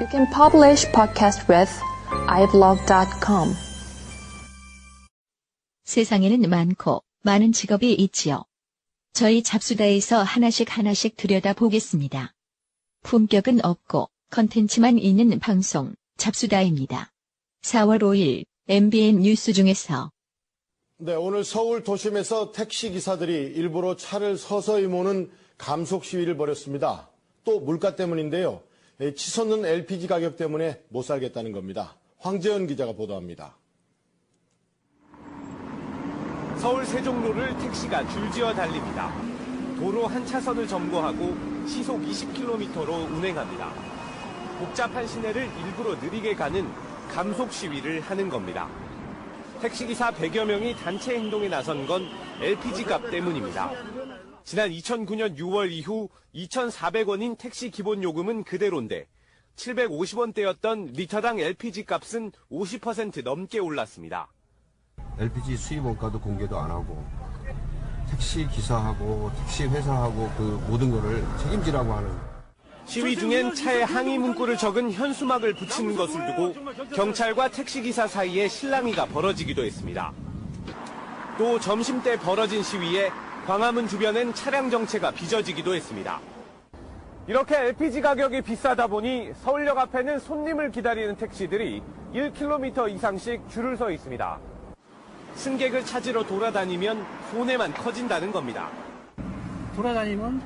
You can publish podcast with iblog.com. 세상에는 많고 많은 직업이 있지요. 저희 잡수다에서 하나씩 들여다보겠습니다. 품격은 없고 컨텐츠만 있는 방송 잡수다입니다. 4월 5일 MBN 뉴스 중에서 네, 오늘 서울 도심에서 택시기사들이 일부러 차를 서서히 모는 감속 시위를 벌였습니다. 또 물가 때문인데요. 치솟는 LPG 가격 때문에 못 살겠다는 겁니다. 황재현 기자가 보도합니다. 서울 세종로를 택시가 줄지어 달립니다. 도로 한 차선을 점거하고 시속 20km로 운행합니다. 복잡한 시내를 일부러 느리게 가는 감속 시위를 하는 겁니다. 택시기사 100여 명이 단체 행동에 나선 건 LPG 값 때문입니다. 지난 2009년 6월 이후 2,400원인 택시 기본 요금은 그대로인데 750원대였던 리터당 LPG 값은 50% 넘게 올랐습니다. LPG 수입 원가도 공개도 안 하고 택시 기사하고 택시 회사하고 그 모든 거를 책임지라고 하는. 시위 중엔 차에 항의 문구를 적은 현수막을 붙이는 것을 두고 경찰과 택시기사 사이에 실랑이가 벌어지기도 했습니다. 또 점심때 벌어진 시위에 광화문 주변엔 차량 정체가 빚어지기도 했습니다. 이렇게 LPG 가격이 비싸다 보니 서울역 앞에는 손님을 기다리는 택시들이 1km 이상씩 줄을 서 있습니다. 승객을 찾으러 돌아다니면 손해만 커진다는 겁니다. 돌아다니면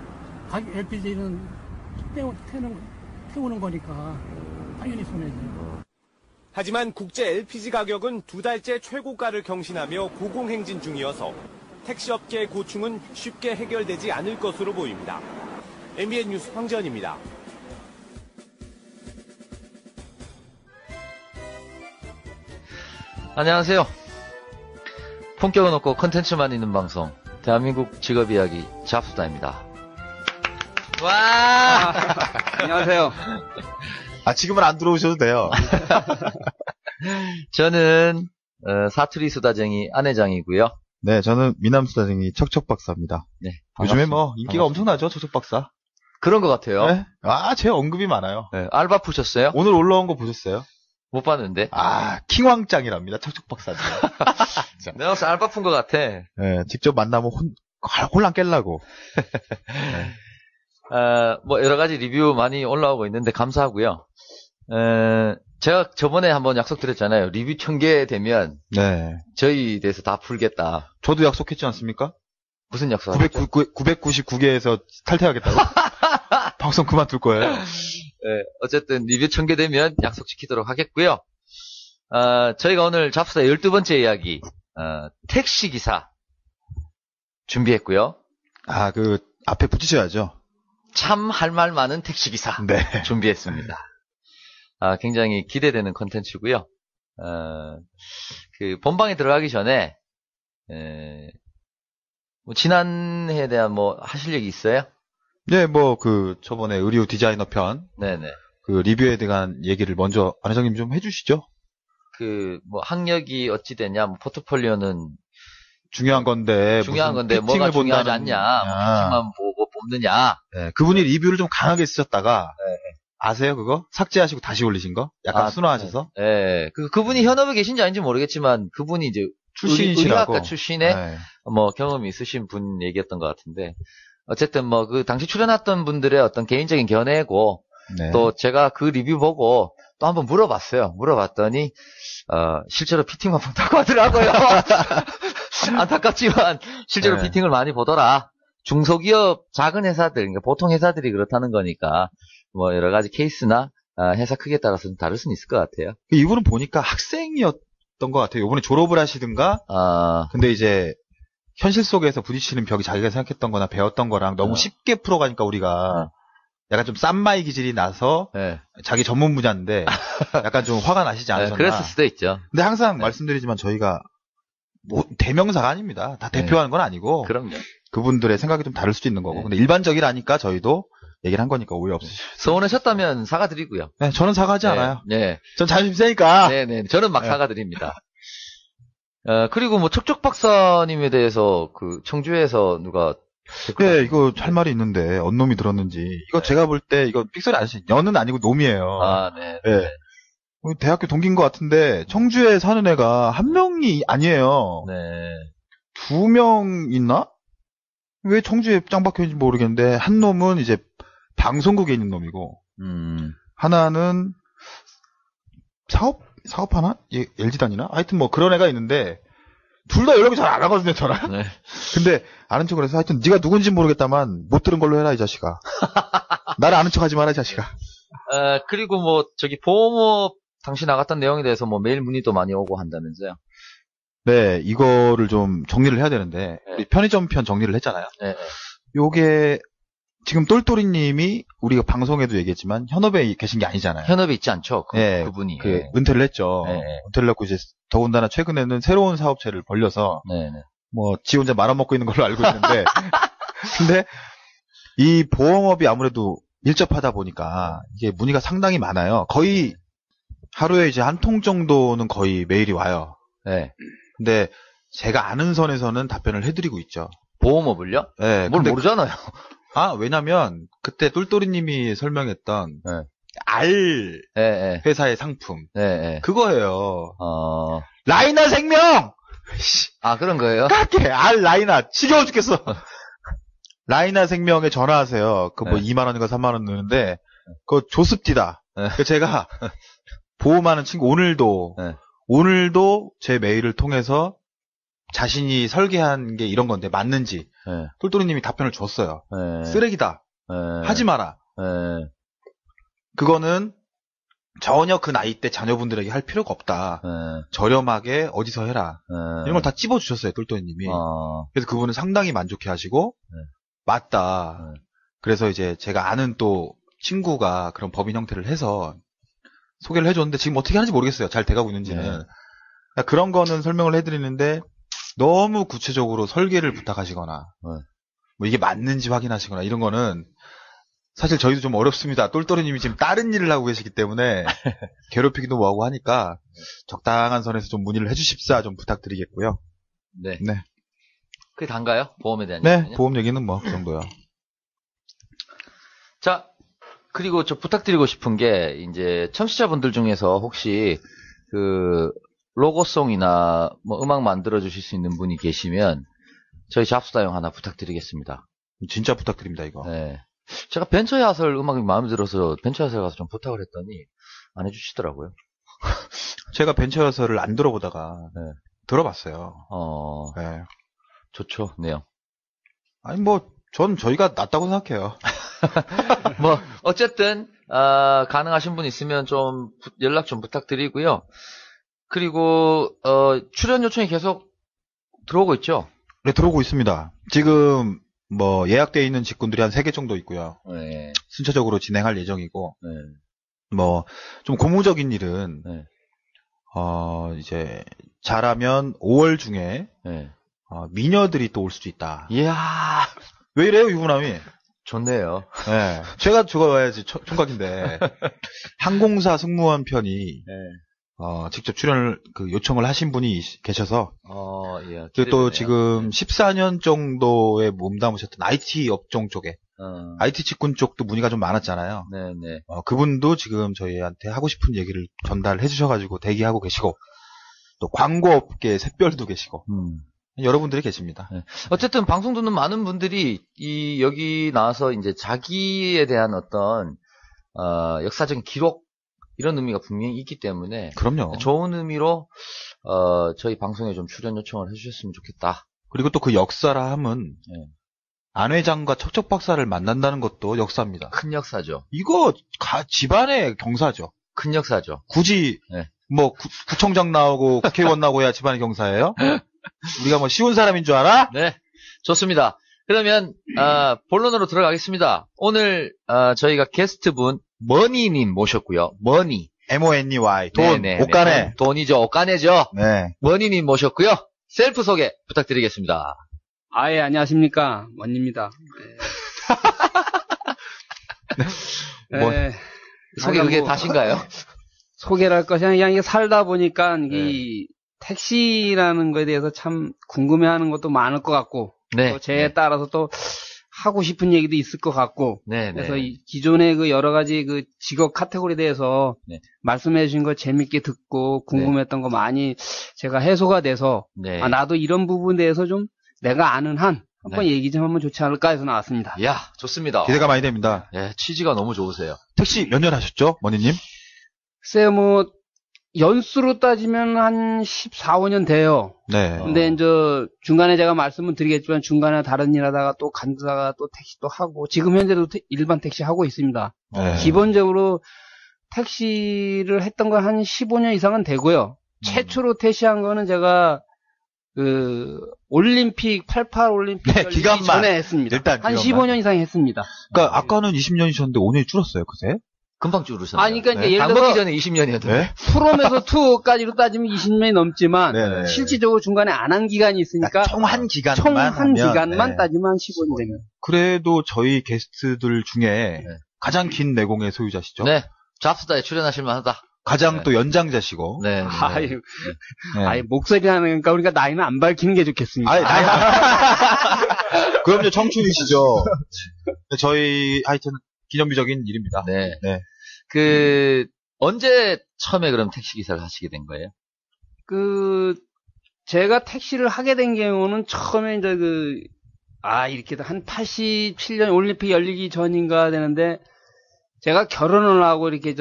LPG는 태우는 거니까 당연히 손해지. 하지만 국제 LPG 가격은 2달째 최고가를 경신하며 고공행진 중이어서 택시업계의 고충은 쉽게 해결되지 않을 것으로 보입니다. MBN 뉴스 황재현입니다. 안녕하세요. 품격은 없고 컨텐츠만 있는 방송 대한민국 직업이야기 잡수다입니다. 와 안녕하세요. 지금은 안 들어오셔도 돼요. 저는 사투리 수다쟁이 안회장이고요. 네, 저는 미남 수다쟁이 척척박사입니다. 네, 요즘에 뭐 인기가 엄청나죠, 척척박사. 그런 것 같아요. 네? 제 언급이 많아요. 네, 알바 푸셨어요? 오늘 올라온 거 보셨어요? 못 봤는데. 킹왕짱이랍니다, 척척박사님. 내가 봤을 때 알바 푼 것 같아. 네, 직접 만나면 홀랑 깰라고. 네. 뭐 여러 가지 리뷰 많이 올라오고 있는데 감사하고요. 제가 저번에 한번 약속드렸잖아요. 리뷰 1000개 되면 네. 저희 대해서 다 풀겠다. 저도 약속했지 않습니까? 무슨 약속? 999개에서 탈퇴하겠다고? 방송 그만둘 거예요. 네, 어쨌든 리뷰 1000개 되면 약속 지키도록 하겠고요. 저희가 오늘 잡수다 12번째 이야기 택시기사 준비했고요. 앞에 붙이셔야죠. 참 할 말 많은 택시기사 네. 준비했습니다. 굉장히 기대되는 콘텐츠고요. 본방에 들어가기 전에 뭐 지난해에 대한 뭐 하실 얘기 있어요? 네, 저번에 의류 디자이너 편. 네네. 리뷰에 대한 얘기를 먼저 안 회장님 좀 해주시죠. 뭐 학력이 어찌 되냐, 뭐 포트폴리오는 중요한 건데 뭐가 중요하지 않냐, 피팅만 보고 뽑느냐. 네, 그분이 리뷰를 좀 강하게 쓰셨다가 아세요 그거? 삭제하시고 다시 올리신 거? 약간 순화하셔서? 네. 그분이 현업에 계신지 아닌지 모르겠지만 그분이 이제 출신이시라고. 의학과 출신의 뭐 경험이 있으신 분 얘기였던 것 같은데 어쨌든 당시 출연했던 분들의 어떤 개인적인 견해고 네. 또 제가 그 리뷰 보고 또 한번 물어봤어요. 물어봤더니 실제로 피팅만 본다고 하더라고요. 안타깝지만 실제로 피팅을 많이 보더라. 중소기업 작은 회사들, 그러니까 보통 회사들이 그렇다는 거니까 뭐 여러 가지 케이스나 회사 크기에 따라서는 다를 수는 있을 것 같아요. 이분은 보니까 학생이었던 것 같아요. 이번에 졸업을 하시든가. 근데 이제 현실 속에서 부딪히는 벽이 자기가 생각했던 거나 배웠던 거랑 너무 쉽게 풀어가니까 우리가 약간 좀 쌈마이 기질이 나서 자기 전문 분야인데 약간 좀 화가 나시지 않으셨나. 그랬을 수도 있죠. 근데 항상 말씀드리지만 저희가 뭐 대명사가 아닙니다. 다 대표하는 건 아니고. 그럼요. 그분들의 생각이 좀 다를 수도 있는 거고. 근데 일반적이라니까 저희도 얘기를 한 거니까 오해 없으시죠. 서운하셨다면 사과드리고요. 네, 저는 사과하지 않아요. 네. 전 자존심 세니까. 네네. 저는 막 사과드립니다. 그리고 뭐 척척 박사님에 대해서 청주에서 누가 네, 이거 할 말이 있는데, 언놈이 들었는지. 이거 네. 제가 볼 때, 이거 삑소리 아저씨, 연은 아니고 놈이에요. 아, 네. 네. 대학교 동기인 것 같은데, 청주에 사는 애가 한 명이 아니에요. 네. 2명 있나? 왜 청주에 짱 박혀있는지 모르겠는데, 한 놈은 이제 방송국에 있는 놈이고, 하나는 사업하나? LG 다니나? 하여튼 뭐 그런 애가 있는데, 둘 다 연락이 잘 안 하거든요, 저랑. 네. 근데 아는 척을 해서 하여튼 네가 누군지 모르겠다만 못 들은 걸로 해라, 이 자식아. 나를 아는 척 하지 마라, 이 자식아. 그리고 뭐 저기 보험업 당시 나갔던 내용에 대해서 뭐 메일 문의도 많이 오고 한다면서요. 네, 이거를 좀 정리를 해야 되는데, 네. 우리 편의점 편 정리를 했잖아요. 네. 요게 지금 똘똘이님이 우리가 방송에도 얘기했지만 현업에 계신 게 아니잖아요. 현업에 있지 않죠? 네, 그분이. 은퇴를 했죠. 네. 은퇴를 했고 이제 더군다나 최근에는 새로운 사업체를 벌려서 네. 뭐 지 혼자 말아먹고 있는 걸로 알고 있는데, 근데 이 보험업이 아무래도 밀접하다 보니까 이게 문의가 상당히 많아요. 거의 하루에 이제 한 통 정도는 거의 메일이 와요. 네. 근데 제가 아는 선에서는 답변을 해드리고 있죠. 보험업을요? 네, 뭘 근데 모르잖아요. 왜냐면 그때 똘똘이님이 설명했던 네. 알 네. 회사의 상품 네. 그거예요. 어. 라이나 생명. 아, 그런 거예요? 깎게 알 라이나 지겨워 죽겠어. 라이나 생명에 전화하세요. 그 뭐 네. 2만 원인가 3만 원 넣는데 그거 조습디다. 네. 그 제가 보험하는 친구 오늘도 제 메일을 통해서 자신이 설계한 게 이런 건데 맞는지 네. 똘똘이님이 답변을 줬어요. 네. 쓰레기다. 네. 하지 마라. 네. 그거는 전혀 그 나이 때 자녀분들에게 할 필요가 없다. 네. 저렴하게 어디서 해라. 네. 이런 걸 다 찝어주셨어요, 똘똘이님이. 그래서 그분은 상당히 만족해 하시고, 네. 맞다. 네. 그래서 이제 제가 아는 또 친구가 그런 법인 형태를 해서 소개를 해줬는데 지금 어떻게 하는지 모르겠어요. 잘 돼가고 있는지는. 네. 그러니까 그런 거는 설명을 해드리는데 너무 구체적으로 설계를 부탁하시거나, 뭐 이게 맞는지 확인하시거나 이런 거는 사실 저희도 좀 어렵습니다. 똘똘이님이 지금 다른 일을 하고 계시기 때문에 괴롭히기도 뭐하고 하니까 적당한 선에서 좀 문의를 해주십사 좀 부탁드리겠고요. 네. 네. 그게 단가요? 보험에 대한 네, 얘기는요? 보험 얘기는 뭐 그 정도요. 자, 그리고 저 부탁드리고 싶은 게 이제 청취자분들 중에서 혹시 그 로고송이나 뭐 음악 만들어 주실 수 있는 분이 계시면 저희 잡수다용 하나 부탁드리겠습니다. 진짜 부탁드립니다, 이거. 네. 제가 벤처야설 음악이 마음에 들어서 벤처야설 가서 좀 부탁을 했더니 안 해주시더라고요. 제가 벤처여서를 안 들어보다가 들어봤어요. 네. 좋죠, 내용. 아니 뭐 전 저희가 낫다고 생각해요. 뭐 어쨌든 가능하신 분 있으면 좀 연락 좀 부탁드리고요. 그리고 출연 요청이 계속 들어오고 있죠? 네, 들어오고 있습니다. 지금 뭐 예약되어 있는 직군들이 한 3개 정도 있고요. 네. 순차적으로 진행할 예정이고, 네. 뭐 좀 고무적인 일은 네. 이제 잘하면 5월 중에 네. 미녀들이 또 올 수도 있다. 이야, 왜 이래요, 유부남이? 좋네요. 네. 제가 죽어야지 총각인데 항공사 승무원 편이 직접 출연을 요청을 하신 분이 계셔서 예. 그리고 또 지금 14년 정도에 몸담으셨던 IT 업종 쪽에 IT 직군 쪽도 문의가 좀 많았잖아요. 네네. 그분도 지금 저희한테 하고 싶은 얘기를 전달해 주셔가지고 대기하고 계시고 또 광고업계 샛별도 계시고 여러분들이 계십니다. 네. 어쨌든 방송 듣는 많은 분들이 여기 나와서 이제 자기에 대한 어떤 역사적인 기록 이런 의미가 분명히 있기 때문에 그럼요. 좋은 의미로 저희 방송에 좀 출연 요청을 해주셨으면 좋겠다. 그리고 또 그 역사라 함은 안 회장과 척척 박사를 만난다는 것도 역사입니다. 큰 역사죠. 이거 집안의 경사죠. 큰 역사죠. 굳이 뭐 구청장 나오고 국회의원 나오고 해야 집안의 경사예요? 우리가 뭐 쉬운 사람인 줄 알아? 네, 좋습니다. 그러면 본론으로 들어가겠습니다. 오늘 저희가 게스트분 머니님 모셨고요. 머니. MONEY 돈, 옷가네. 돈이죠. 옷가네죠. 네. 머니님 모셨고요. 셀프 소개 부탁드리겠습니다. 예, 안녕하십니까. 머니입니다. 소개 그게 다신가요? 소개를 할 것이 아니라 그냥 이게 살다 보니까 이 택시라는 거에 대해서 참 궁금해하는 것도 많을 것 같고 네. 또 제에 따라서 또 하고 싶은 얘기도 있을 것 같고. 네. 그래서 기존의 그 여러 가지 그 직업 카테고리에 대해서 네. 말씀해 주신 거 재밌게 듣고 궁금했던 거 많이 제가 해소가 돼서 네. 나도 이런 부분에 대해서 좀 내가 아는 한 한번 얘기 좀 하면 좋지 않을까 해서 나왔습니다. 야, 좋습니다. 기대가 많이 됩니다. 네, 취지가 너무 좋으세요. 택시 몇 년 하셨죠, 머니님? 글쎄요, 뭐 연수로 따지면 한 14, 15년 돼요. 네. 근데 이제 중간에 제가 말씀은 드리겠지만 중간에 다른 일 하다가 또 간다가 또 택시도 하고 지금 현재도 일반 택시 하고 있습니다. 네. 기본적으로 택시를 했던 건 한 15년 이상은 되고요. 최초로 택시한 거는 제가 그 올림픽 88 올림픽 네, 기간만 전에 했습니다. 일단 한 기간만. 15년 이상 했습니다. 그러니까 아까는 20년이셨는데 5년이 줄었어요, 그새? 금방 줄으셨네요. 아니 그러니까 이제 네. 예를 당 먹기 들어서 전에 20년이었는데. 네? 프롬에서 2까지로 따지면 20년이 넘지만 네네. 실질적으로 중간에 안 한 기간이 있으니까 총 한 기간만 총 한 하면, 기간만 네. 따지면 한 15년 됩니다. 그래도 저희 게스트들 중에 네. 가장 긴 내공의 소유자시죠? 네. 잡수다에 출연하실 만하다. 가장 네. 또 연장자시고. 네. 네. 아유, 네. 아이 목소리 하니까 우리가 나이는 안 밝히는 게 좋겠습니다. 아니, 그럼요, 청춘이시죠. 저희 하여튼 기념비적인 일입니다. 네. 네. 언제 처음에 그럼 택시기사를 하시게 된 거예요? 제가 택시를 하게 된 경우는 처음에 이제 이렇게 한 87년 올림픽 열리기 전인가 되는데, 제가 결혼을 하고 이렇게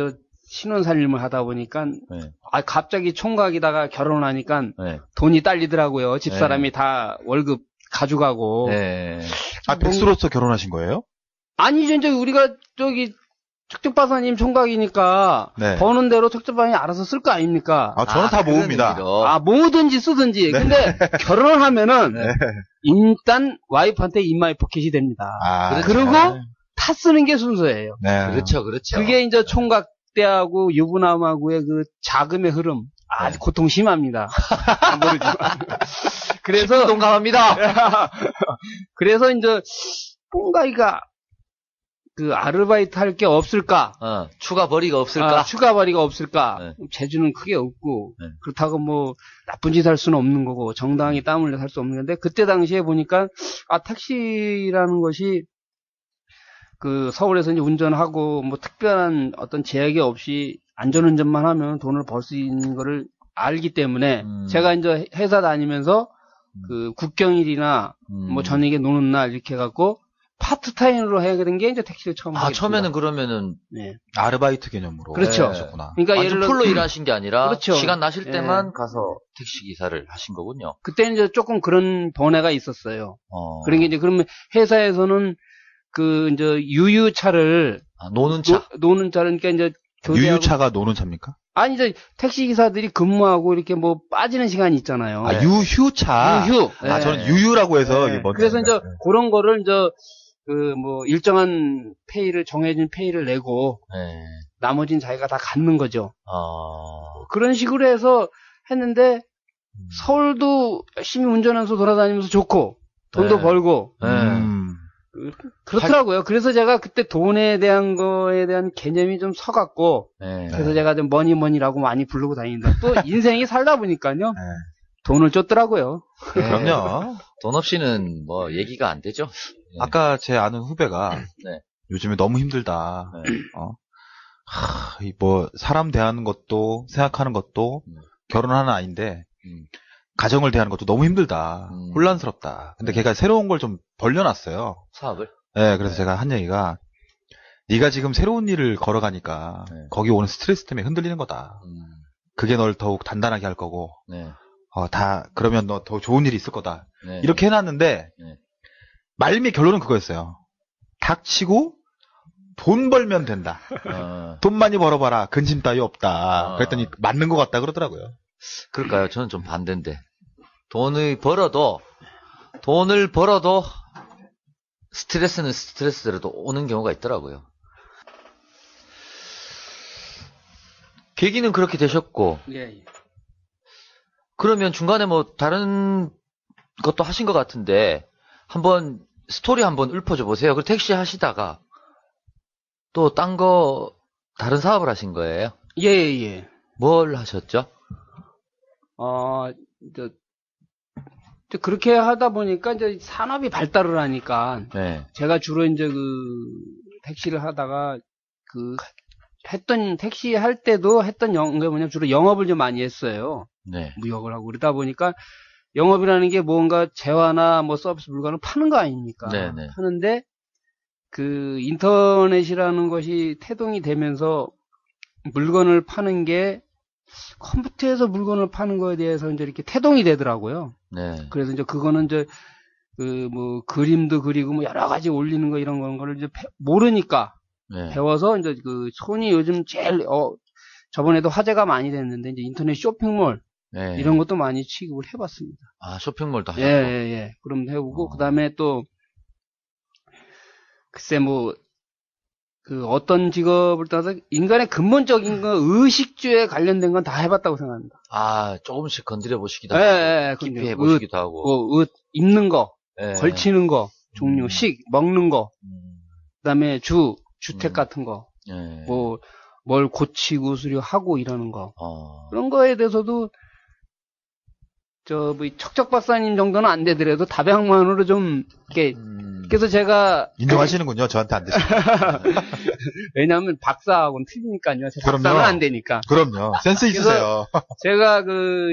신혼살림을 하다 보니까, 네. 갑자기 총각이다가 결혼하니까 네. 돈이 딸리더라고요. 집사람이 네. 다 월급 가져가고. 네. 백수로서 결혼하신 거예요? 아니죠. 이제 우리가 척척박사님 총각이니까 네. 버는 대로 척척박사님이 알아서 쓸 거 아닙니까? 저는 다 모읍니다. 모으든지 쓰든지. 네. 근데 결혼을 하면은 네. 일단 와이프한테 인마이 포켓이 됩니다. 그리고 타 쓰는 게 순서예요. 네. 그렇죠. 그게 이제 총각 때하고 유부남하고의 그 자금의 흐름 아주 고통 심합니다. 모르지만. 그래서 동감합니다. 그래서 이제 뭔가 이가 아르바이트 할 게 없을까? 추가 벌이가 없을까? 추가 벌이가 없을까? 네. 재주는 크게 없고, 네. 그렇다고 뭐, 나쁜 짓 할 수는 없는 거고, 정당하게 땀 흘려 살 수 없는 건데, 그때 당시에 보니까, 택시라는 것이, 서울에서 이제 운전하고, 뭐, 특별한 어떤 제약이 없이 안전운전만 하면 돈을 벌 수 있는 거를 알기 때문에, 제가 이제 회사 다니면서, 국경일이나, 뭐, 저녁에 노는 날 이렇게 해갖고, 파트타임으로 해야 되는 게 이제 택시를 처음 하게 처음에는 그러면은 네. 아르바이트 개념으로. 그렇죠. 하셨구나. 그러니까 완전 풀로 일하신 게 아니라 그렇죠. 시간 나실 때만 가서 택시 기사를 하신 거군요. 그때는 이제 조금 그런 번외가 있었어요. 그러니까 이제 그러면 회사에서는 이제 유유차를 노는 차. 노는 차를 그러니까 이제 유유차가 노는 차입니까? 아니 이제 택시 기사들이 근무하고 이렇게 뭐 빠지는 시간이 있잖아요. 유휴차. 유휴. 저는 유유라고 해서 이게 그래서 이제 그런 거를 이제 뭐 일정한 페이를 정해진 페이를 내고 나머지는 자기가 다 갖는 거죠. 그런 식으로 해서 했는데 서울도 열심히 운전해서 돌아다니면서 좋고 돈도 벌고 그렇더라고요. 그래서 제가 그때 돈에 대한 거에 대한 개념이 좀 서갖고 그래서 제가 좀 머니라고 많이 부르고 다닌다. 또 인생이 살다 보니까요. 돈을 쫓더라고요. 그럼요. 돈 없이는 뭐 얘기가 안 되죠. 아까 제 아는 후배가 요즘에 너무 힘들다. 뭐 사람 대하는 것도 생각하는 것도 결혼하는 아이인데 가정을 대하는 것도 너무 힘들다. 혼란스럽다. 근데 걔가 새로운 걸 좀 벌려놨어요. 사업을? 네, 그래서 제가 한 얘기가 네가 지금 새로운 일을 걸어가니까 거기 오는 스트레스 때문에 흔들리는 거다. 그게 널 더욱 단단하게 할 거고 그러면 너 더 좋은 일이 있을 거다. 이렇게 해놨는데 말미의 결론은 그거였어요. 닥치고 돈 벌면 된다. 돈 많이 벌어봐라. 근심 따위 없다. 그랬더니 맞는 것 같다 그러더라고요. 그럴까요? 저는 좀 반대인데. 돈을 벌어도 스트레스는 스트레스대로 또 오는 경우가 있더라고요. 계기는 그렇게 되셨고. 그러면 중간에 뭐 다른 것도 하신 것 같은데 한번 스토리 한번 읊어줘 보세요. 그 택시 하시다가 또 다른 사업을 하신 거예요? 예. 뭘 하셨죠? 그렇게 하다 보니까 이제 산업이 발달을 하니까 네. 제가 주로 이제 그 택시를 하다가 그 했던 택시 할 때도 했던 게 뭐냐면 주로 영업을 좀 많이 했어요. 네. 무역을 하고 그러다 보니까 영업이라는 게 뭔가 재화나 뭐 서비스 물건을 파는 거 아닙니까? 네네. 하는데 그 인터넷이라는 것이 태동이 되면서 물건을 파는 게 컴퓨터에서 물건을 파는 거에 대해서 이제 이렇게 태동이 되더라고요. 네. 그래서 이제 그거는 이제 그 뭐 그림도 그리고 뭐 여러 가지 올리는 거 이런 거를 이제 모르니까 네. 배워서 이제 그 손이 요즘 제일 저번에도 화제가 많이 됐는데 이제 인터넷 쇼핑몰 네. 이런 것도 많이 취급을 해봤습니다. 아 쇼핑몰도 하셨고. 예. 그럼 해보고 그다음에 또 글쎄 뭐 그 어떤 직업을 떠나서 인간의 근본적인 거 의식주에 관련된 건 다 해봤다고 생각합니다. 아 조금씩 건드려 보시기도 하고 깊이 해보시기도 하고. 옷 입는 거, 예. 걸치는 거, 종류, 식, 먹는 거, 그다음에 주택 같은 거, 예. 뭐 뭘 고치고 수리하고 이러는 거 그런 거에 대해서도 뭐 척척 박사님 정도는 안 되더라도 다백만으로 좀 이렇게 그래서 제가 인정하시는군요. 저한테 안 되시니까. 왜냐하면 박사하고는 틀리니까요. 박사는 안 되니까. 그럼요. 센스 있으세요. 제가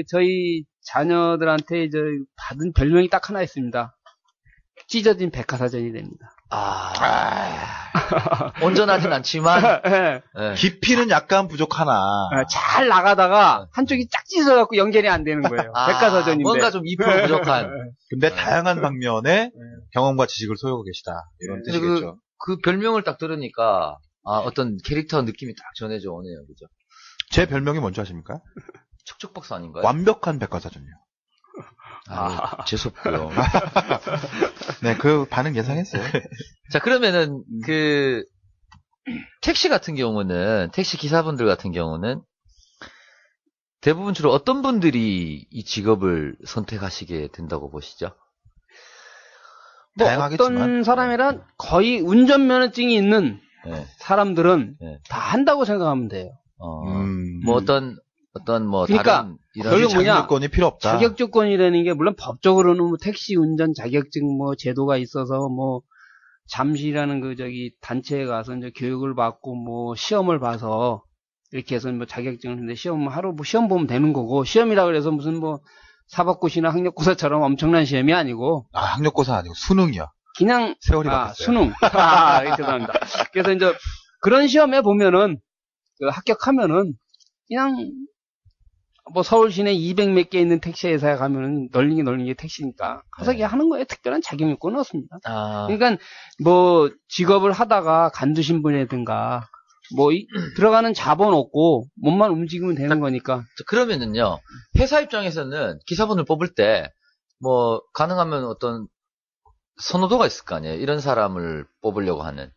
저희 자녀들한테 이제 받은 별명이 딱 하나 있습니다. 찢어진 백과사전이 됩니다. 온전하진 않지만 네. 깊이는 약간 부족하나 잘 나가다가 한쪽이 짝 찢어갖고 연결이 안 되는 거예요. 백과사전인데 뭔가 좀 2% 부족한. 근데 다양한 방면의 경험과 지식을 소유하고 계시다 이런 뜻이겠죠. 그 별명을 딱 들으니까 어떤 캐릭터 느낌이 딱 전해져 오네요, 그죠? 제 별명이 뭔지 아십니까? 척척 박사 아닌가요? 완벽한 백과사전이요. 재수없고요. 네, 그 반응 예상했어요. 자, 그러면은 그 택시 같은 경우는 택시 기사분들 같은 경우는 대부분 주로 어떤 분들이 이 직업을 선택하시게 된다고 보시죠? 뭐 어떤 사람이란 거의 운전면허증이 있는 사람들은 다 한다고 생각하면 돼요. 뭐 어떤 뭐 그러니까 다른 이런 자격조건이 필요 없다. 자격 조건이라는 게 물론 법적으로는 뭐 택시 운전 자격증 뭐 제도가 있어서 뭐 잠시라는 단체에 가서 이제 교육을 받고 뭐 시험을 봐서 이렇게 해서 뭐 자격증을 했는데 하루 뭐 시험 보면 되는 거고 시험이라 그래서 무슨 뭐 사법고시나 학력고사처럼 엄청난 시험이 아니고 학력고사 아니고 수능이요. 그냥 세월이 바뀌었어요. 수능. 죄송합니다. 그래서 이제 그런 시험에 보면은 합격하면은 그냥 뭐 서울 시내 200 몇 개 있는 택시 회사에 가면은 널린 게 택시니까 가서 하는 거에 특별한 자격 요건은 없습니다. 그러니까 뭐 직업을 하다가 간두신 분이라든가 뭐 들어가는 자본 없고 몸만 움직이면 되는 거니까. 그러면은요 회사 입장에서는 기사분을 뽑을 때 뭐 가능하면 어떤 선호도가 있을 거 아니에요. 이런 사람을 뽑으려고 하는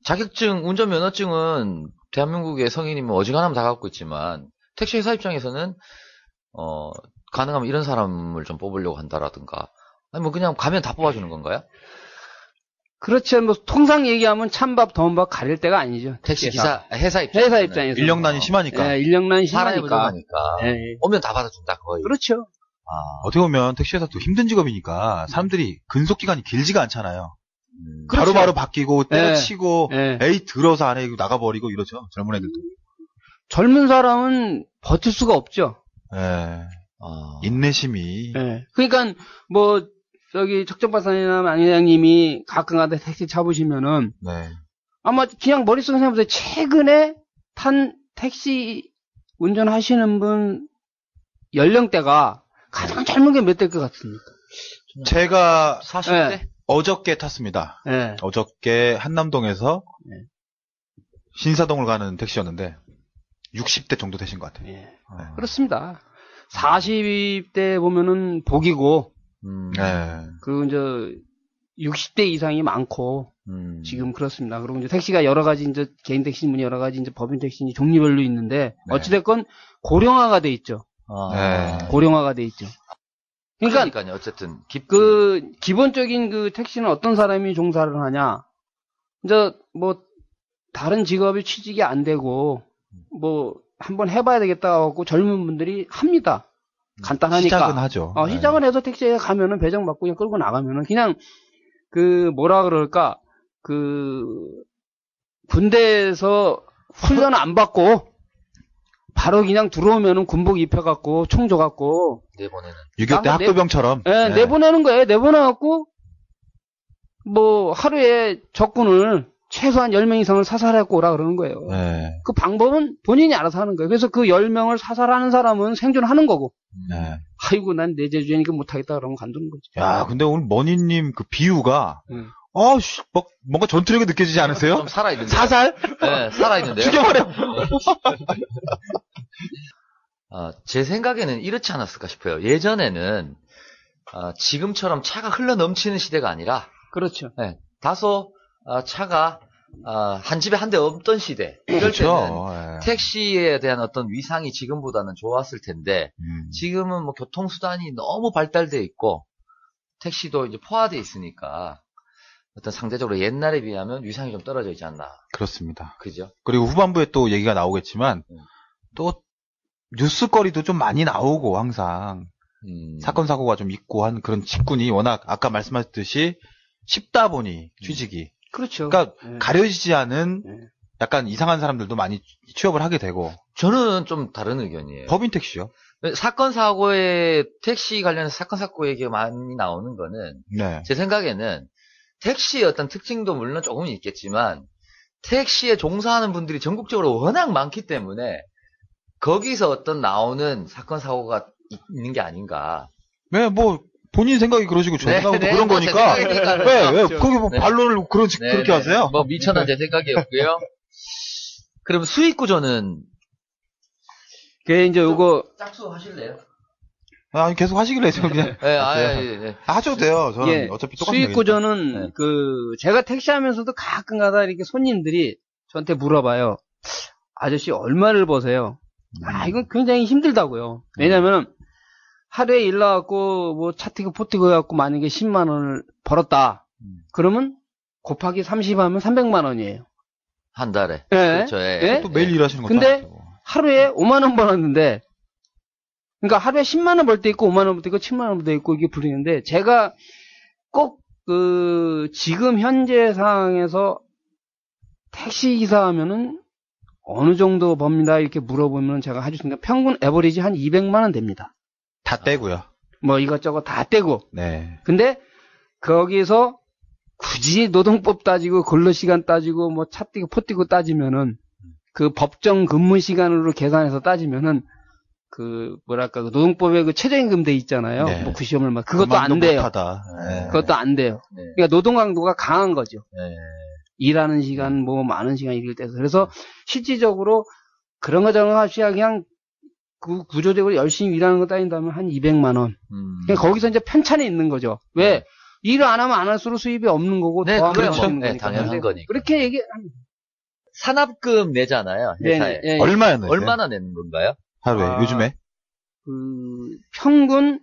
자격증 운전면허증은 대한민국의 성인이면 어지간하면 다 갖고 있지만 택시 회사 입장에서는 가능하면 이런 사람을 좀 뽑으려고 한다라든가 아니 뭐 그냥 가면 다 뽑아주는 건가요? 그렇죠. 뭐 통상 얘기하면 찬밥 더운밥 가릴 때가 아니죠. 택시 기사 회사 입장에서 인력난이 심하니까. 인력난이 심하니까. 부족하니까 오면 다 받아준다 거의. 그렇죠. 어떻게 보면 택시 회사도 힘든 직업이니까 사람들이 근속 기간이 길지가 않잖아요. 그렇죠. 바로바로 바뀌고 때려치고 에이 들어서 안 해 나가버리고 이러죠. 젊은 애들도. 젊은 사람은 버틸 수가 없죠. 인내심이. 그러니까 뭐 척척 박사님이나 만 회장님이 가끔가다 택시 잡으시면은 아마 그냥 머릿속에 생각해보세요. 최근에 탄 택시 운전하시는 분 연령대가 가장 젊은 게 몇 대일 것 같습니까? 제가 40대? 어저께 탔습니다. 어저께 한남동에서 신사동을 가는 택시였는데 60대 정도 되신 것 같아요. 그렇습니다. 40대 보면은 복이고, 그리고 이제 60대 이상이 많고, 지금 그렇습니다. 그리고 이제 택시가 여러 가지 이제 개인 택시문이 여러 가지 이제 법인 택시니 종류별로 있는데 어찌됐건 고령화가 돼 있죠. 고령화가 돼 있죠. 그러니까요. 어쨌든 기본적인 그 택시는 어떤 사람이 종사를 하냐? 이제 뭐 다른 직업이 취직이 안 되고 뭐 한번 해봐야 되겠다 하고 젊은 분들이 합니다. 간단하니까. 시작은 하죠. 시작은 해서 택시에 가면은 배정 받고 그냥 끌고 나가면은 그냥 뭐라 그럴까, 군대에서 훈련 안 받고 바로 그냥 들어오면은 군복 입혀갖고 총 줘갖고 내보내는 6.25 때 학교병처럼 내보내는 거예요. 내보내갖고 뭐 하루에 적군을 최소한 10명 이상을 사살하고 오라 그러는 거예요. 그 방법은 본인이 알아서 하는 거예요. 그래서 그 10명을 사살하는 사람은 생존하는 거고. 아이고 난 내재주니까 못하겠다 그러면 간두는 거지. 야, 근데 오늘 머니님 그 비유가 뭔가 전투력이 느껴지지 않으세요? 좀 살아있는데. 사살? 네, 살아있는데요. 죽여버려. 제 생각에는 이렇지 않았을까 싶어요. 예전에는 지금처럼 차가 흘러 넘치는 시대가 아니라, 그렇죠. 네, 다소 차가 한 집에 한 대 없던 시대. 이럴 그렇죠. 때는 택시에 대한 어떤 위상이 지금보다는 좋았을 텐데, 지금은 뭐 교통수단이 너무 발달돼 있고 택시도 이제 포화돼 있으니까 어떤 상대적으로 옛날에 비하면 위상이 좀 떨어져 있지 않나. 그렇습니다. 그죠? 그리고 후반부에 또 얘기가 나오겠지만 또 뉴스거리도 좀 많이 나오고 항상 사건 사고가 좀 있고 한 그런 직군이 워낙 아까 말씀하셨듯이 쉽다 보니 취직이. 그렇죠. 그러니까 가려지지 않은 약간 이상한 사람들도 많이 취업을 하게 되고. 저는 좀 다른 의견이에요. 법인 택시요? 사건 사고에 택시 관련해서 사건 사고 얘기가 많이 나오는 거는 제 생각에는 택시의 어떤 특징도 물론 조금은 있겠지만 택시에 종사하는 분들이 전국적으로 워낙 많기 때문에 거기서 어떤 나오는 사건 사고가 있는 게 아닌가. 네, 뭐 본인 생각이 그러시고 제 생각도 그런 거니까. 거기 뭐 반론을 그렇게 하세요? 뭐 미천한 제 생각이었고요. 그럼 수익 구조는 이제 요거 짝수 하실래요? 아니 계속 하시길래 저 그냥 하셔도 돼요. 저는 어차피 똑같은 수익 구조는 제가 택시하면서도 가끔가다 이렇게 손님들이 저한테 물어봐요. 아저씨 얼마를 버세요? 이건 굉장히 힘들다고요. 왜냐면 하루에 일 나갖고 뭐 차 튀고 포 튀고 해갖고 만약에 10만 원을 벌었다. 그러면 곱하기 30하면 300만 원이에요. 한 달에. 네. 그렇죠. 또 매일 일하시는 거죠. 근데 하루에 5만 원 벌었는데, 그러니까 하루에 10만 원 벌 때 있고 5만 원 벌 때 있고 7만 원 벌 때 있고 이게 불리는데, 제가 꼭 지금 현재 상황에서 택시 기사 하면은 어느 정도 법니다 이렇게 물어보면 제가 해주시니까 평균 에버리지 한 200만 원 됩니다. 다 떼고요. 뭐 이것저것 다 떼고. 네. 근데 거기서 굳이 노동법 따지고 근로시간 따지고 뭐 차 띄고 포 띄고 따지면은 그 법정 근무 시간으로 계산해서 따지면은 노동법에 최저임금 돼 있잖아요. 뭐 90을 막 그것도 안 돼요. 그것도 안 돼요. 그러니까 노동 강도가 강한 거죠. 일하는 시간 뭐 많은 시간 일을 떼서. 그래서 실질적으로 그런 거 정하시 그냥 구조적으로 열심히 일하는 거 따진다면 한 200만 원. 그러니까 거기서 이제 편차는 있는 거죠. 왜? 일을 안 하면 안 할수록 수입이 없는 거고 더 하면 없는 거니까. 당연한 거니까. 그렇게 얘기합니다. 산업금 내잖아요. 회사에. 얼마나 내는 건가요? 하루에 요즘에? 평균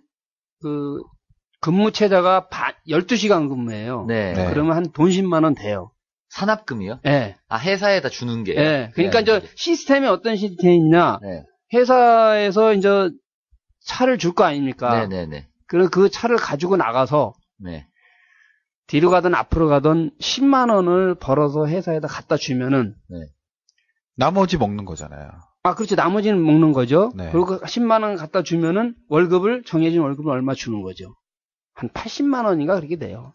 근무 체자가 12시간 근무예요. 그러면 한 돈 10만 원 돼요. 산업금이요? 네. 회사에다 주는 게. 네. 그러니까 이제 시스템이 어떤 시스템이냐? 회사에서 이제 차를 줄 거 아닙니까? 네네네. 그래서 그 차를 가지고 나가서 뒤로 가든 앞으로 가든 10만 원을 벌어서 회사에다 갖다 주면은 나머지 먹는 거잖아요. 그렇죠. 나머지는 먹는 거죠. 그리고 10만 원 갖다 주면은 정해진 월급을 얼마 주는 거죠. 한 80만 원인가 그렇게 돼요.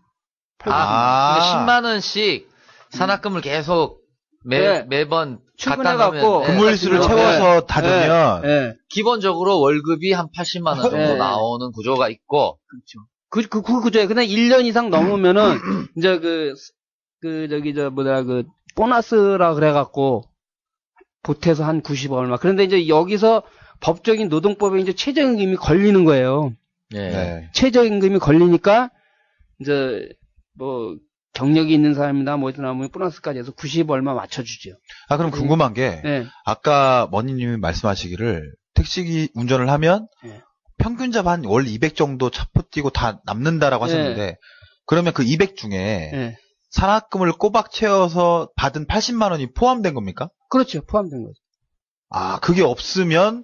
그러니까 10만 원씩 산학금을 계속 매번 출근해갖고 근무일수를 채워서 닫으면 기본적으로 월급이 한 80만 원 정도 나오는 구조가 있고. 그렇죠. 그 구조에 그냥 1년 이상 넘으면은 이제 보너스라 그래갖고 보태서 한 90 얼마. 그런데 이제 여기서 법적인 노동법에 이제 최저임금이 걸리는 거예요. 최저임금이 걸리니까 이제 뭐 경력이 있는 사람이나 뭐든 하면 보너스까지 해서 90 얼마 맞춰주죠. 그럼 궁금한 게 아까 머니님이 말씀하시기를 택시 운전을 하면 평균 한 월 200 정도 차포 뛰고 다 남는다라고 하셨는데 그러면 그 200 중에 산학금을 꼬박 채워서 받은 80만 원이 포함된 겁니까? 그렇죠. 포함된 거죠. 그게 없으면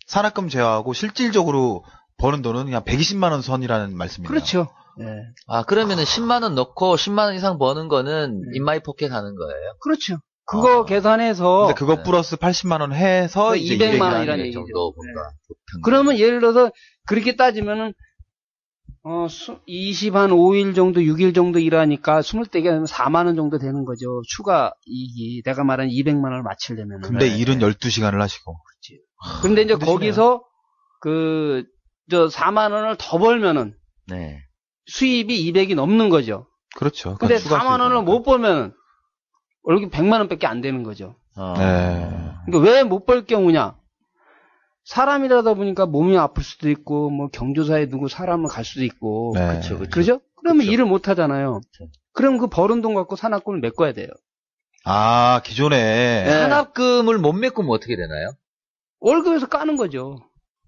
산학금 제외하고 실질적으로 버는 돈은 그냥 120만 원 선이라는 말씀이네요. 그렇죠. 네. 아, 그러면은 10만 원 넣고 10만 원 이상 버는 거는 인마이 포켓 하는 거예요? 그렇죠. 그거 계산해서. 근데 그거 플러스 80만 원 해서 이제 200만 원이라는 얘기죠. 정도 본다. 그러면 예를 들어서 그렇게 따지면은 5일 정도, 6일 정도 일하니까 20대가 되면 4만 원 정도 되는 거죠. 추가 이익이. 내가 말한 200만 원을 맞추려면. 근데 일은 12시간을 하시고. 그렇지. 근데 이제 거기서 4만 원을 더 벌면은. 네. 수입이 200이 넘는 거죠. 그렇죠. 근데 4만 원을 못 벌면 월급 100만 원밖에 안 되는 거죠. 네. 그러니까 왜 못 벌 경우냐? 사람이라다 보니까 몸이 아플 수도 있고, 뭐 경조사에 누구 사람을 갈 수도 있고. 네. 그렇죠? 그러면 일을 못 하잖아요. 그럼 그 벌은 돈 갖고 산학금을 메꿔야 돼요. 아, 기존에. 네. 산학금을 못 메꾸면 어떻게 되나요? 월급에서 까는 거죠.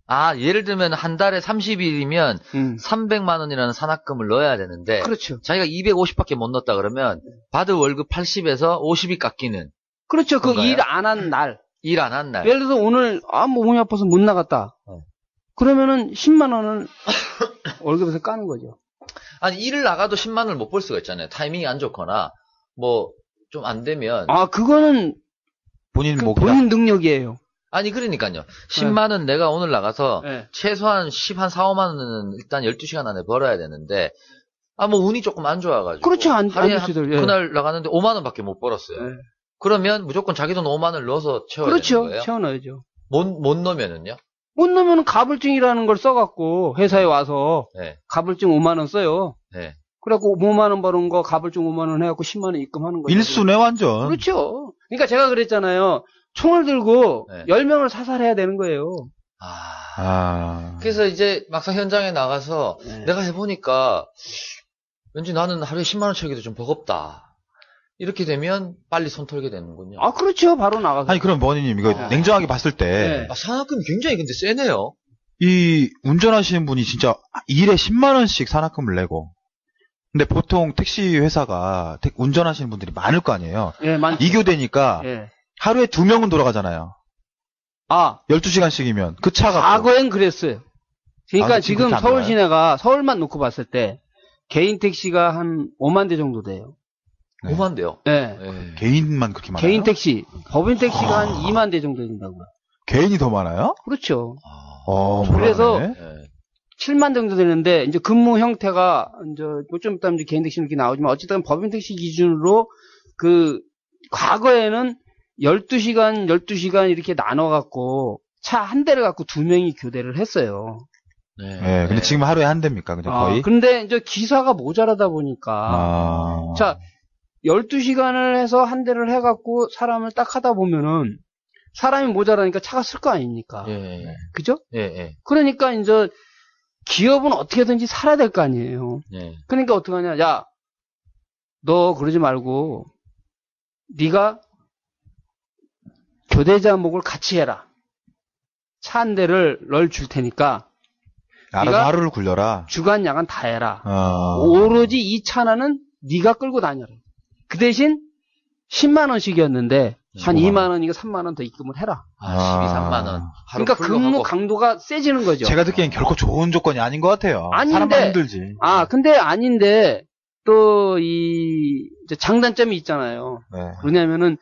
아, 예를 들면 한 달에 30일이면 300만 원이라는 산학금을 넣어야 되는데. 그렇죠. 자기가 250밖에 못 넣었다 그러면 받을 월급 80에서 50이 깎이는. 그렇죠. 그 일 안 한 날. 일 안 한 날. 예를 들어서 오늘 몸이 아파서 못 나갔다. 그러면은 10만 원을 월급에서 까는 거죠. 아니, 일을 나가도 10만 원을 못 벌 수가 있잖아요. 타이밍이 안 좋거나 뭐 좀 안 되면. 아, 그거는 본인 능력이에요. 아니, 그러니까요. 10만 원 내가 오늘 나가서 최소한 4, 5만 원은 일단 12시간 안에 벌어야 되는데, 뭐 운이 조금 안 좋아가지고. 그렇죠. 안 좋지들. 그날 나갔는데 5만 원밖에 못 벌었어요. 그러면 무조건 자기 돈 5만 원을 넣어서 채워야 그렇죠. 되는 거예요? 채워넣어야죠. 못 넣으면은요? 못 넣으면 가불증이라는 걸 써갖고 회사에 와서 가불증 5만 원 써요. 네. 그래갖고 5만 원 버는 거 가불증 5만 원 해갖고 10만 원 입금하는 거죠. 일수네 완전. 그렇죠. 그러니까 제가 그랬잖아요. 총을 들고 10명을 사살해야 되는 거예요. 그래서 이제 막상 현장에 나가서 내가 해보니까 왠지 나는 하루에 10만 원 채우기도 좀 버겁다. 이렇게 되면 빨리 손 털게 되는군요. 아, 그렇죠. 바로 나가서. 아니, 그럼 머니님, 이거 냉정하게 봤을 때. 산학금이 굉장히 근데 세네요. 이 운전하시는 분이 진짜 일에 10만 원씩 산학금을 내고. 근데 보통 택시 회사가 운전하시는 분들이 많을 거 아니에요. 예, 많죠. 2교대니까 하루에 2명은 돌아가잖아요. 12시간씩이면 그 차가. 과거엔 그랬어요. 그러니까 지금 서울 시내가 서울만 놓고 봤을 때 개인 택시가 한 5만 대 정도 돼요. 5만 대요? 네. 개인만 그렇게 많아요? 개인 택시. 법인 택시가 한 2만 대 정도 된다고요. 개인이 더 많아요? 그렇죠. 그래서 7만 정도 되는데, 이제 근무 형태가, 이제, 좀 이따 이제 개인 택시 이렇게 나오지만, 어쨌든 법인 택시 기준으로, 과거에는 12시간 이렇게 나눠갖고, 차 한 대를 갖고 2명이 교대를 했어요. 네. 근데 지금 하루에 한 대입니까? 그냥 거의? 근데 이제 기사가 모자라다 보니까, 자, 12시간을 해서 한 대를 해갖고 사람을 딱 하다 보면은, 사람이 모자라니까 차가 쓸 거 아닙니까? 그죠? 그러니까 이제, 기업은 어떻게든지 살아야 될 거 아니에요. 그러니까 어떡하냐. 야, 너 그러지 말고 네가 교대자목을 같이 해라. 차 한 대를 널 줄 테니까 알아서 하루를 굴려라. 주간 야간 다 해라. 오로지 이 차 하나는 네가 끌고 다녀라. 그 대신 10만 원씩이었는데 한 2만 원이니까 3만 원 더 입금을 해라. 12, 3만 원. 그러니까 근무 강도가 세지는 거죠. 제가 듣기엔 결코 좋은 조건이 아닌 것 같아요. 사람만 힘들지. 근데 아닌데 또 이제 장단점이 있잖아요. 왜냐면은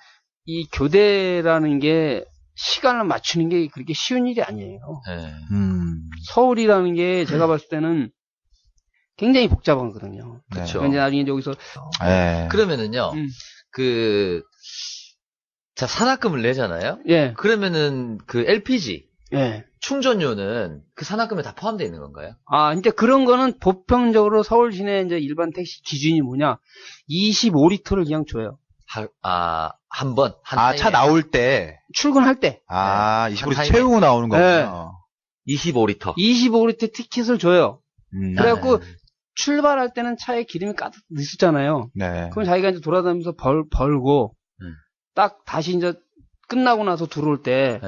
이 교대라는 게 시간을 맞추는 게 그렇게 쉬운 일이 아니에요. 서울이라는 게 제가 봤을 때는 굉장히 복잡하거든요. 그렇죠. 이제 나중에 여기서 그러면은요. 자, 산학금을 내잖아요? 그러면은 LPG. 충전료는 그 산학금에 다 포함되어 있는 건가요? 이제 그런 거는 보편적으로 서울 시내 이제 일반 택시 기준이 뭐냐. 25리터를 그냥 줘요. 한 번? 차 나올 때? 출근할 때. 25리터 채우고 나오는 거군요. 25리터. 25리터 티켓을 줘요. 그래갖고 출발할 때는 차에 기름이 가득 있었잖아요. 그럼 자기가 이제 돌아다니면서 벌고, 딱 다시 이제 끝나고 나서 들어올 때,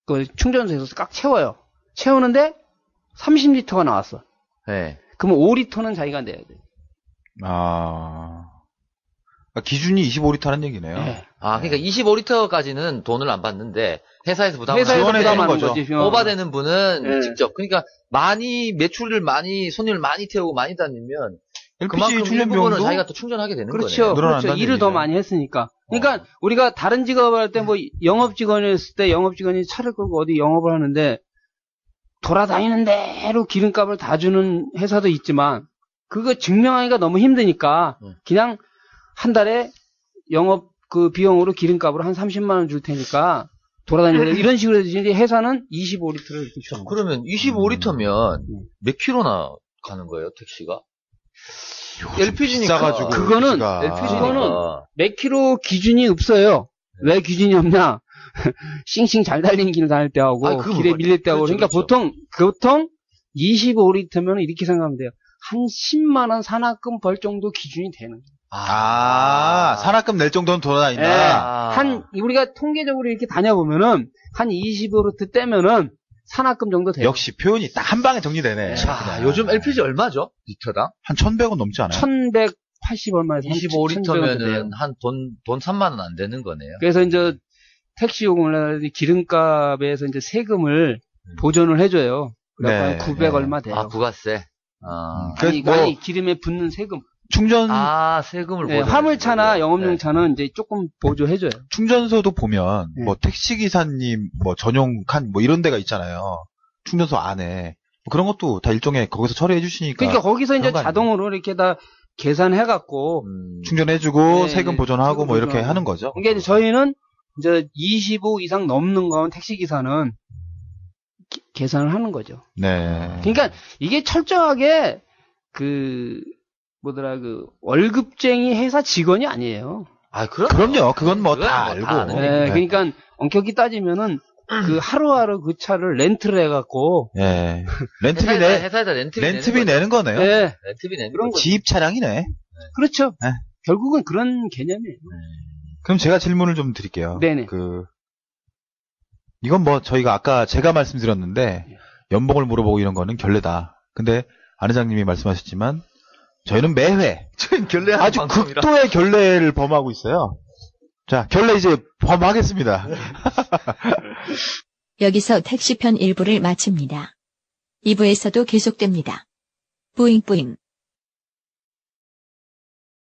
그 충전소에서 꽉 채워요. 채우는데 30리터가 나왔어. 그러면 5리터는 자기가 내야 돼. 기준이 25리터라는 얘기네요. 네. 아, 그러니까 25리터까지는 돈을 안 받는데 회사에서 부담을 지원해주는 거죠. 오바되는 분은 네. 직접. 그러니까 매출을 많이 손님을 많이 태우고 많이 다니면 LPG 충전 일부분은 비용도 자기가 또 충전하게 되는 그렇죠. 거네요. 그렇죠. 일을 더 많이 했으니까. 그러니까 우리가 다른 직업을 할 때 뭐 영업직원이었을 때 영업직원이 차를 끌고 어디 영업을 하는데 돌아다니는 대로 기름값을 다 주는 회사도 있지만 그거 증명하기가 너무 힘드니까 그냥 한 달에 영업 그 비용으로 기름값으로 한 30만 원 줄 테니까 돌아다니는 이런 식으로 해서 이제 회사는 25리터를 이렇게 주는 거예요. 그러면 25리터면 몇 킬로나 가는 거예요, 택시가? LPG니까. 비싸가지고. 그거는 몇 킬로 기준이 없어요. 왜 기준이 없냐? 싱싱 잘 달리는 길 다닐 때 하고 길에 밀릴 때 하고 그러니까 보통 25리터면 이렇게 생각하면 돼요. 한 10만 원 산악금 벌 정도 기준이 되는 거예요. 산악금 낼 정도는 돌아다닌다. 우리가 통계적으로 이렇게 다녀보면은 한 20리터 떼면은 산악금 정도 돼요. 역시 표현이 딱 한 방에 정리되네. 자, 요즘 LPG 얼마죠? 리터당? 한 1,100원 넘지 않아요? 1,180 얼마에서 25리터면은 한 돈 3만 원 안 되는 거네요. 그래서 이제 택시 요금을 내는데 기름값에서 이제 세금을 보전을 해줘요. 그래서 한 900 얼마 돼요. 아, 부가세. 아니, 기름에 붙는 세금. 충전. 세금을 네, 화물차나 영업용 차는 이제 조금 보조해줘요. 충전소도 보면, 뭐, 택시기사님, 뭐, 전용 칸, 뭐, 이런 데가 있잖아요. 충전소 안에. 뭐 그런 것도 다 일종의 거기서 처리해주시니까. 그러니까 거기서 이제 자동으로 이렇게 다 계산해갖고. 충전해주고, 세금 보전하고, 뭐, 이렇게 하는 거죠. 그러니까 이제 저희는 이제 25 이상 넘는 건 택시기사는 계산을 하는 거죠. 네. 그러니까 이게 철저하게 월급쟁이 회사 직원이 아니에요. 그럼요. 그건 뭐 다 알고. 네, 그러니까 엄격히 따지면은 하루하루 그 차를 렌트를 해갖고. 네. 회사에다 렌트비 내는 거네요. 네. 렌트비 내는 그런 거. 지입 차량이네. 그렇죠. 네. 결국은 그런 개념이에요. 그럼 제가 질문을 좀 드릴게요. 네네. 이건 뭐 저희가 아까 제가 말씀드렸는데 연봉을 물어보고 이런 거는 결례다. 근데 안 회장님이 말씀하셨지만 저희는 매회 아주 방송이라. 극도의 결례를 범하고 있어요. 자, 결례 이제 범하겠습니다. 여기서 택시편 1부를 마칩니다. 2부에서도 계속됩니다. 뿌잉뿌잉.